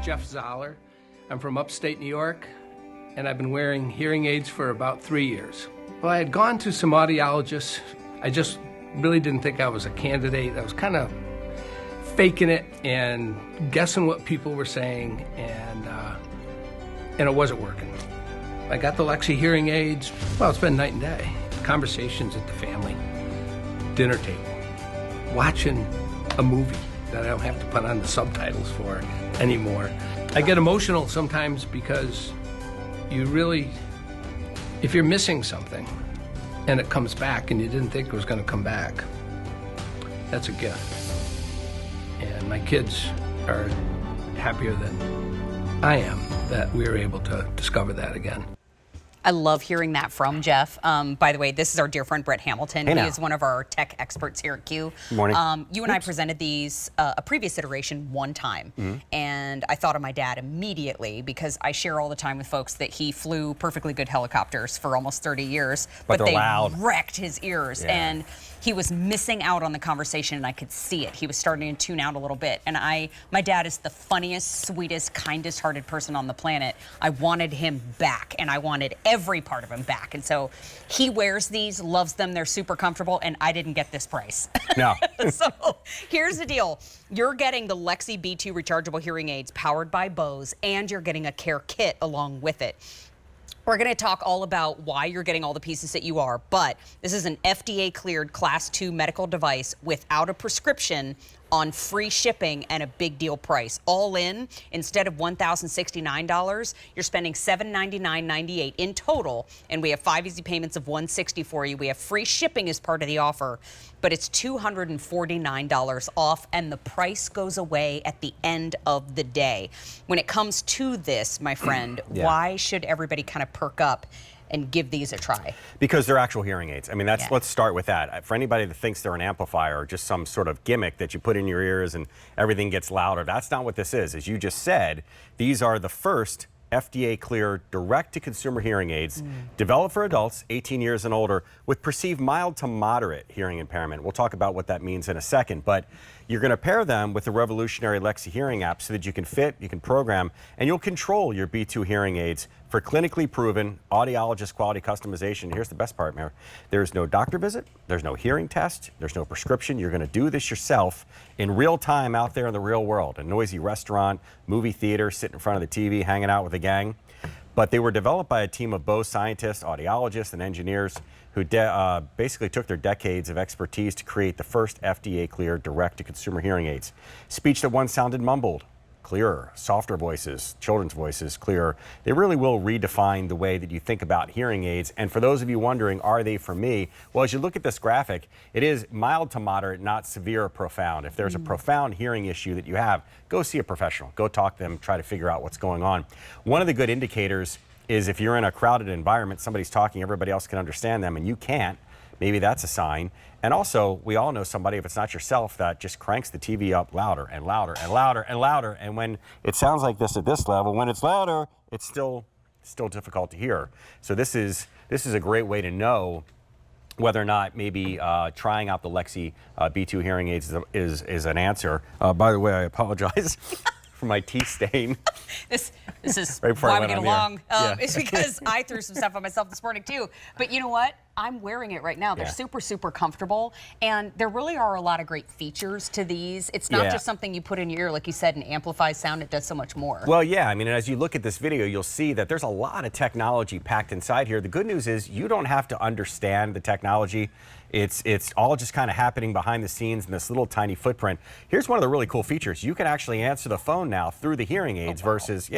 Jeff Zoller. I'm from upstate New York, and I've been wearing hearing aids for about 3 years. Well, I had gone to some audiologists. I just really didn't think I was a candidate. I was kind of faking it and guessing what people were saying, and it wasn't working. I got the Lexie hearing aids. Well, it's been night and day. Conversations at the family dinner table, watching a movie that I don't have to put on the subtitles for anymore. I get emotional sometimes because you really, if you're missing something and it comes back and you didn't think it was going to come back, that's a gift. And my kids are happier than I am that we were able to discover that again. I love hearing that from Jeff. By the way, this is our dear friend Brett Hamilton. Hey, he now. is one of our tech experts here at Q. Good morning. You and I presented these a previous iteration one time, and I thought of my dad immediately because I share all the time with folks that he flew perfectly good helicopters for almost 30 years, But they're they loud. wrecked his ears, Yeah. and he was missing out on the conversation, and I could see it. He was starting to tune out a little bit, and my dad is the funniest, sweetest, kindest-hearted person on the planet. I wanted him back, and I wanted every part of him back, and so he wears these, loves them, they're super comfortable, and I didn't get this price. No. So here's the deal. You're getting the Lexie B2 rechargeable hearing aids powered by Bose, and you're getting a care kit along with it. We're going to talk all about why you're getting all the pieces that you are, but this is an FDA-cleared Class 2 medical device without a prescription on free shipping and a big deal price. All in, instead of $1,069, you're spending $799.98 in total, and we have 5 easy payments of $160 for you. We have free shipping as part of the offer, but it's $249 off, and the price goes away at the end of the day. When it comes to this, my friend, Yeah. why should everybody kind of perk up and give these a try? Because they're actual hearing aids. I mean, Yeah. let's start with that. For anybody that thinks they're an amplifier or just some sort of gimmick that you put in your ears and everything gets louder, that's not what this is. As you just said, these are the first FDA-cleared direct-to-consumer hearing aids developed for adults 18 years and older with perceived mild to moderate hearing impairment. We'll talk about what that means in a second, but you're going to pair them with the revolutionary Lexie hearing app so that you can fit, you can program, and you'll control your B2 hearing aids for clinically proven audiologist-quality customization. Here's the best part, Mayor. There's no doctor visit, there's no hearing test, there's no prescription. You're going to do this yourself in real time out there in the real world. A noisy restaurant, movie theater, sitting in front of the TV, hanging out with a gang. But they were developed by a team of Bose scientists, audiologists, and engineers who basically took their decades of expertise to create the first FDA-cleared direct-to-consumer hearing aids. Speech that once sounded mumbled, clearer, softer voices, children's voices, clearer. They really will redefine the way that you think about hearing aids. And for those of you wondering, are they for me? Well, as you look at this graphic, it is mild to moderate, not severe or profound. If there's a profound hearing issue that you have, go see a professional. Go talk to them, try to figure out what's going on. One of the good indicators is if you're in a crowded environment, somebody's talking, everybody else can understand them, and you can't. Maybe that's a sign. And also, we all know somebody, if it's not yourself, that just cranks the TV up louder and louder and louder and louder. And when it sounds like this at this level, when it's louder, it's still difficult to hear. So this is a great way to know whether or not maybe trying out the Lexie B2 hearing aids is an answer. By the way, I apologize for my tea stain. This is Right before I why we went get on the along. air. Yeah. It's because I threw some stuff on myself this morning too. But you know what? I'm wearing it right now. They're Yeah. super, super comfortable. And there really are a lot of great features to these. It's not Yeah. just something you put in your ear, like you said, and amplifies sound. It does so much more. Well, yeah, I mean, as you look at this video, you'll see that there's a lot of technology packed inside here. The good news is you don't have to understand the technology. It's all just kind of happening behind the scenes in this little tiny footprint. Here's one of the really cool features. You can actually answer the phone now through the hearing aids versus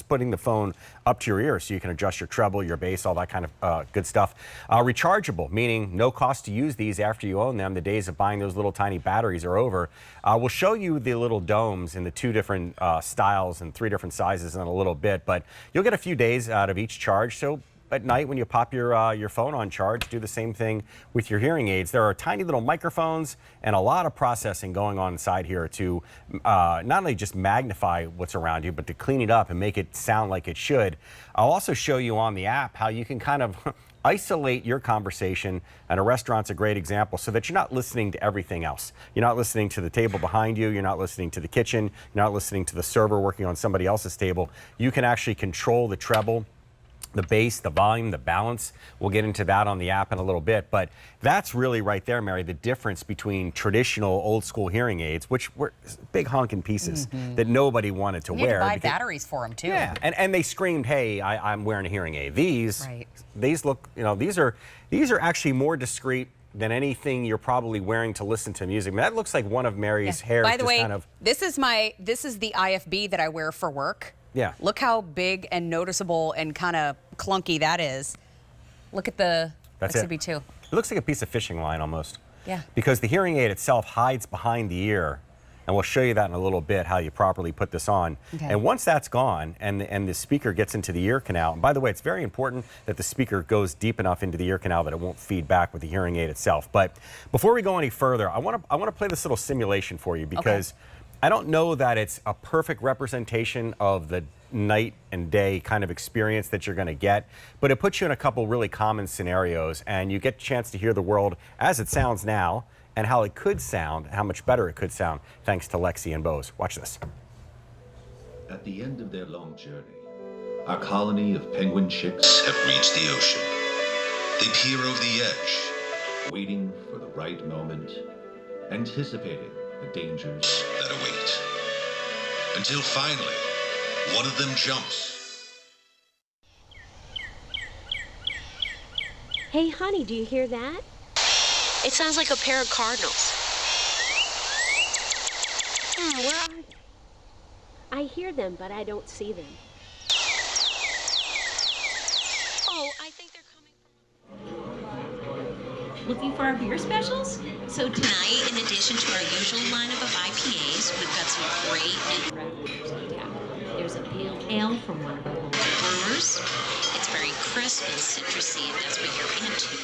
putting the phone up to your ear, so you can adjust your treble, your bass, all that kind of good stuff. Rechargeable, meaning no cost to use these after you own them. The days of buying those little tiny batteries are over. We'll show you the little domes in the 2 different styles and 3 different sizes in a little bit, but you'll get a few days out of each charge. So at night when you pop your phone on charge, do the same thing with your hearing aids. There are tiny little microphones and a lot of processing going on inside here to not only just magnify what's around you, but to clean it up and make it sound like it should. I'll also show you on the app how you can kind of isolate your conversation, and a restaurant's a great example, so that you're not listening to everything else. You're not listening to the table behind you, you're not listening to the kitchen, you're not listening to the server working on somebody else's table. You can actually control the treble, the bass, the volume, the balance. We'll get into that on the app in a little bit, but that's really right there, Mary, the difference between traditional old school hearing aids, which were big honking pieces that nobody wanted to You wear. need to buy because- batteries for them too. Yeah, and they screamed, "Hey, I'm wearing a hearing aid." These look, these are actually more discreet than anything you're probably wearing to listen to music. I mean, that looks like one of Mary's hairs. By the just way, kind of, this is the IFB that I wear for work. Yeah. Look how big and noticeable and kind of clunky that is. Look at the That's Lexie it. B2. It looks like a piece of fishing line almost. Yeah. Because the hearing aid itself hides behind the ear. And we'll show you that in a little bit, how you properly put this on. Okay. And once that's gone and the speaker gets into the ear canal, and by the way, it's very important that the speaker goes deep enough into the ear canal that it won't feed back with the hearing aid itself. But before we go any further, I want to play this little simulation for you, because I don't know that it's a perfect representation of the night and day kind of experience that you're going to get, but it puts you in a couple really common scenarios, and you get a chance to hear the world as it sounds now, and how it could sound, how much better it could sound, thanks to Lexie and Bose. Watch this. At the end of their long journey, our colony of penguin chicks have reached the ocean. They peer over the edge, waiting for the right moment, anticipating the dangers that await. Until finally, one of them jumps. Hey, honey, do you hear that? It sounds like a pair of cardinals. Where are they? I hear them, but I don't see them. Oh, I think they're coming from... Looking for our beer specials? So tonight, in addition to our usual lineup of IPAs, we've got some great on tap. There's a pale ale from one of our local brewers. It's very crisp and citrusy, if that's what you're into.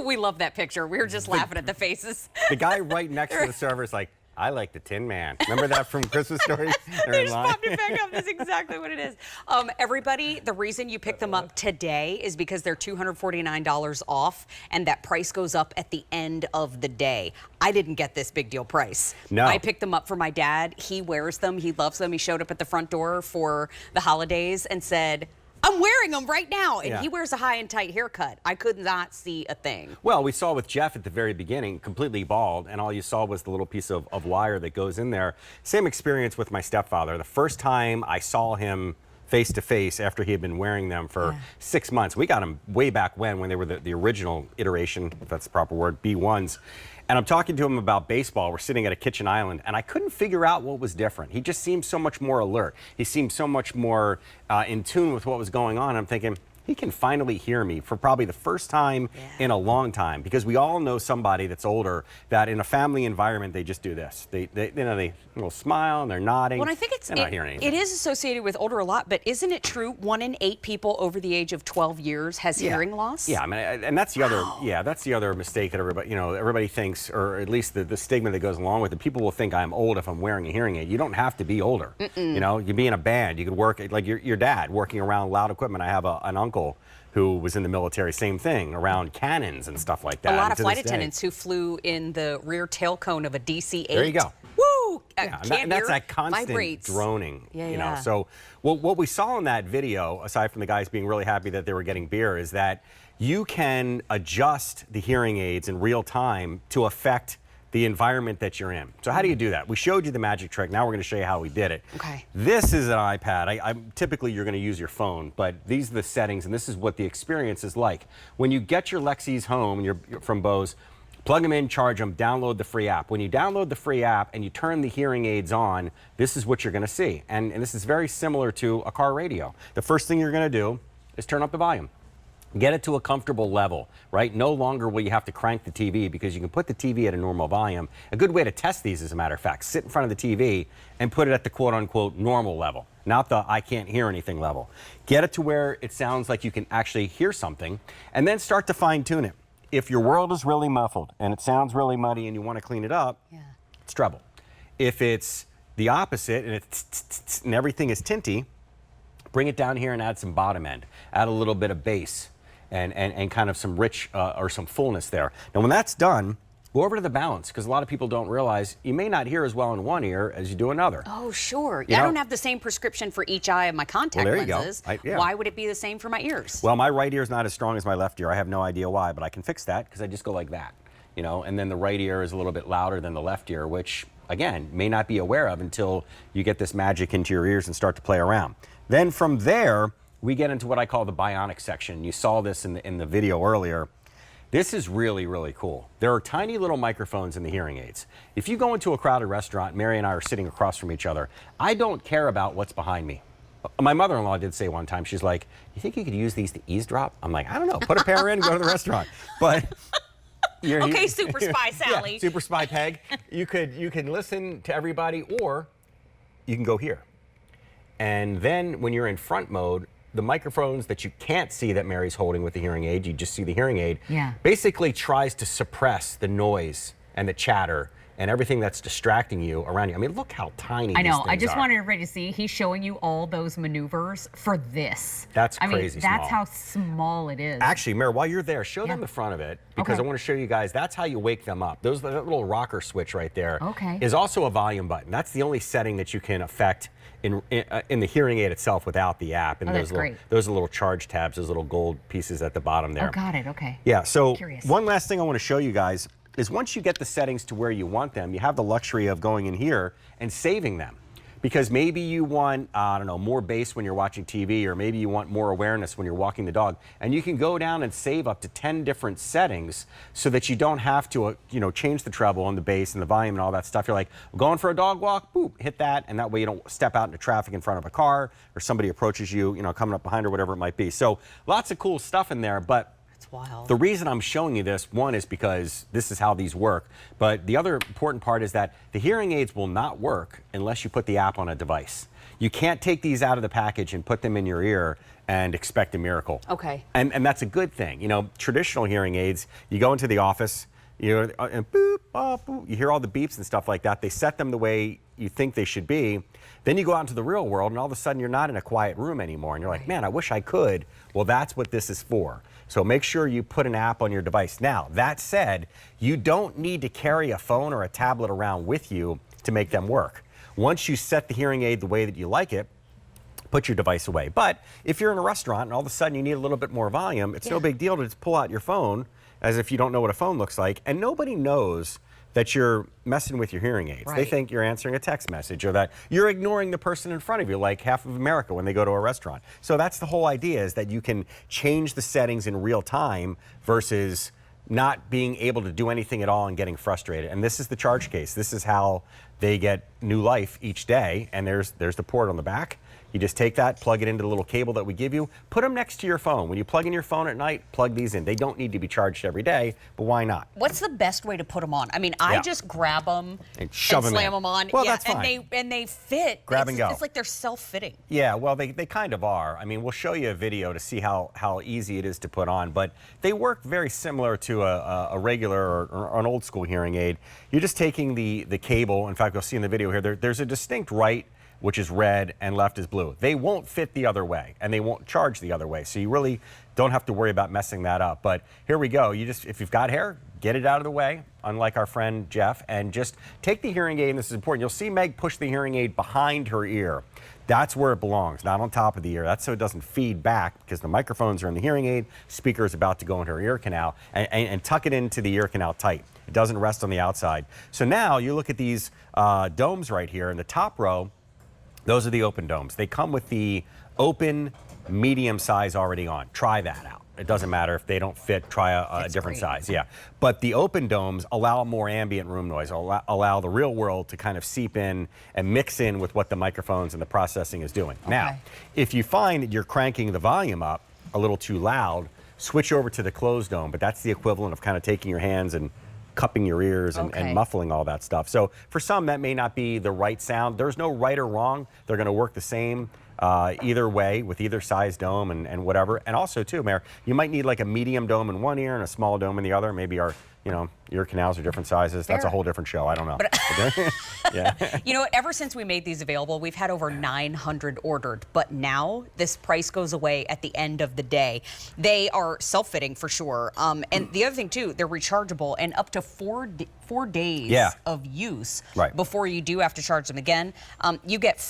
We love that picture. We were just laughing at the faces. The guy right next to the server is like, "I like the Tin Man." Remember that from Christmas Story? They just popped it back up. That's exactly what it is. Everybody, the reason you pick them up today is because they're $249 off, and that price goes up at the end of the day. I didn't get this big deal price. No. I picked them up for my dad. He wears them. He loves them. He showed up at the front door for the holidays and said, "I'm wearing them right now." And he wears a high and tight haircut. I could not see a thing. Well, we saw with Jeff at the very beginning, completely bald, and all you saw was the little piece of wire that goes in there. Same experience with my stepfather. The first time I saw him face to face after he had been wearing them for 6 months. We got them way back when they were the original iteration, if that's the proper word, B1s. And I'm talking to him about baseball. We're sitting at a kitchen island, and I couldn't figure out what was different. He just seemed so much more alert. He seemed so much more in tune with what was going on. I'm thinking, he can finally hear me for probably the first time in a long time, because we all know somebody that's older that in a family environment, they just do this. They will smile and they're nodding. Well, I think they're not hearing anything. it is associated with older a lot, but isn't it true 1 in 8 people over the age of 12 years has hearing loss? Yeah, I mean, and that's the other. Yeah, that's the other mistake that everybody, everybody thinks, or at least the stigma that goes along with it. People will think I'm old if I'm wearing a hearing aid. You don't have to be older. You could be in a band. You could work like your dad working around loud equipment. I have an uncle who was in the military, same thing, around cannons and stuff like that. A lot of flight attendants who flew in the rear tail cone of a DC-8. There you go. Woo! Yeah, and that's that constant vibrates. droning. Yeah. So what we saw in that video, aside from the guys being really happy that they were getting beer, is that you can adjust the hearing aids in real time to affect the environment that you're in. So how do you do that? We showed you the magic trick. Now we're going to show you how we did it. Okay. This is an iPad. Typically you're going to use your phone, but these are the settings, and this is what the experience is like. When you get your Lexies home, and you're from Bose, plug them in, charge them, download the free app. When you download the free app and you turn the hearing aids on, this is what you're going to see. And this is very similar to a car radio. The first thing you're going to do is turn up the volume. Get it to a comfortable level, right? No longer will you have to crank the TV, because you can put the TV at a normal volume. A good way to test these, as a matter of fact, sit in front of the TV and put it at the quote-unquote normal level. not the I can't hear anything level. Get it to where it sounds like you can actually hear something, and then start to fine tune it. If your world is really muffled and it sounds really muddy and you want to clean it up, it's treble. If it's the opposite and it's and everything is tinty, bring it down here and add some bottom end. Add a little bit of bass and kind of some rich or some fullness there. Now when that's done, go over to the balance, because a lot of people don't realize you may not hear as well in one ear as you do another. Oh, sure. You I know? don't have the same prescription for each eye of my contact Well, there you lenses. go. Yeah. Why would it be the same for my ears? Well, my right ear is not as strong as my left ear. I have no idea why, but I can fix that because I just go like that, you know, and then the right ear is a little bit louder than the left ear, which, again, may not be aware of until you get this magic into your ears and start to play around. Then from there, we get into what I call the bionic section. You saw this in the video earlier. This is really, really cool. There are tiny little microphones in the hearing aids. If you go into a crowded restaurant, Mary and I are sitting across from each other, I don't care about what's behind me. My mother-in-law did say one time, she's like, you think you could use these to eavesdrop? I'm like, I don't know, put a pair in and go to the restaurant. But Okay, Super Spy Sally. Yeah, Super Spy Peg. You can listen to everybody, or you can go here. And then when you're in front mode, the microphones that you can't see that Mary's holding with the hearing aid, you just see the hearing aid, basically tries to suppress the noise and the chatter and everything that's distracting you around you. I mean, look how tiny I know. these things I just are. wanted everybody to see. He's showing you all those maneuvers for this. That's I mean, crazy that's small. how small it is. Actually, Mary, while you're there, show them the front of it, because Okay. I want to show you guys, that's how you wake them up. That little rocker switch right there Okay. is also a volume button. That's the only setting that you can affect in the hearing aid itself without the app. And Oh, that's great. those are little charge tabs, those little gold pieces at the bottom there. Oh, got it. Okay. Yeah, so Curious. one last thing I want to show you guys is once you get the settings to where you want them, you have the luxury of going in here and saving them. Because maybe you want, I don't know, more bass when you're watching TV, or maybe you want more awareness when you're walking the dog. And you can go down and save up to 10 different settings so that you don't have to, change the treble and the bass and the volume and all that stuff. You're like, going for a dog walk, boop, hit that, and that way you don't step out into traffic in front of a car or somebody approaches you, coming up behind or whatever it might be. So lots of cool stuff in there, but That's wild. the reason I'm showing you this, one, is because this is how these work, but the other important part is that the hearing aids will not work unless you put the app on a device. You can't take these out of the package and put them in your ear and expect a miracle. Okay. And that's a good thing. Traditional hearing aids, you go into the office, and boop, boop, you hear all the beeps and stuff like that. They set them the way you think they should be. Then you go out into the real world, and all of a sudden you're not in a quiet room anymore, and you're like, man, I wish I could. Well, that's what this is for. So make sure you put an app on your device. Now, that said, you don't need to carry a phone or a tablet around with you to make them work. Once you set the hearing aid the way that you like it, put your device away. But if you're in a restaurant and all of a sudden you need a little bit more volume, it's no big deal to just pull out your phone as if you don't know what a phone looks like, and nobody knows that you're messing with your hearing aids. They think you're answering a text message, or that you're ignoring the person in front of you, like half of America when they go to a restaurant. So that's the whole idea, is that you can change the settings in real time versus not being able to do anything at all and getting frustrated. And this is the charge case. This is how they get new life each day. And there's the port on the back. You just take that, plug it into the little cable that we give you, put them next to your phone. When you plug in your phone at night, plug these in. They don't need to be charged every day, but why not? What's the best way to put them on? I mean, I just grab them and shove them slam in. them on. Well, that's fine. And they fit. Grab and go. It's like they're self-fitting. Yeah, well, they kind of are. I mean, we'll show you a video to see how easy it is to put on, but they work very similar to a regular or an old school hearing aid. You're just taking the cable. In fact, you'll see in the video here, there's a distinct right, which is red, and left is blue. They won't fit the other way, and they won't charge the other way. So you really don't have to worry about messing that up. But here we go. If you've got hair, get it out of the way, unlike our friend Jeff, and just take the hearing aid, and this is important. You'll see Meg push the hearing aid behind her ear. That's where it belongs, not on top of the ear. That's so it doesn't feed back, because the microphones are in the hearing aid, speaker is about to go into her ear canal, and tuck it into the ear canal tight. It doesn't rest on the outside. So now you look at these domes right here in the top row. Those are the open domes. They come with the open medium size already on. Try that out. It doesn't matter if they don't fit, try a different size. Yeah. But the open domes allow more ambient room noise, allow the real world to kind of seep in and mix in with what the microphones and the processing is doing. Okay. Now, if you find that you're cranking the volume up a little too loud, switch over to the closed dome, but that's the equivalent of kind of taking your hands and cupping your ears and, Okay. and muffling all that stuff. So for some, that may not be the right sound. There's no right or wrong. They're going to work the same either way with either size dome and whatever. And also too, Mayor, you might need like a medium dome in one ear and a small dome in the other. Maybe our, ear canals are different sizes. That's a Fair. whole different show. I don't know. Yeah. You know, ever since we made these available, we've had over 900 ordered, but now this price goes away at the end of the day. They are self-fitting for sure. And the other thing too, they're rechargeable and up to 4 days Yeah. of use Right. before you do have to charge them again. You get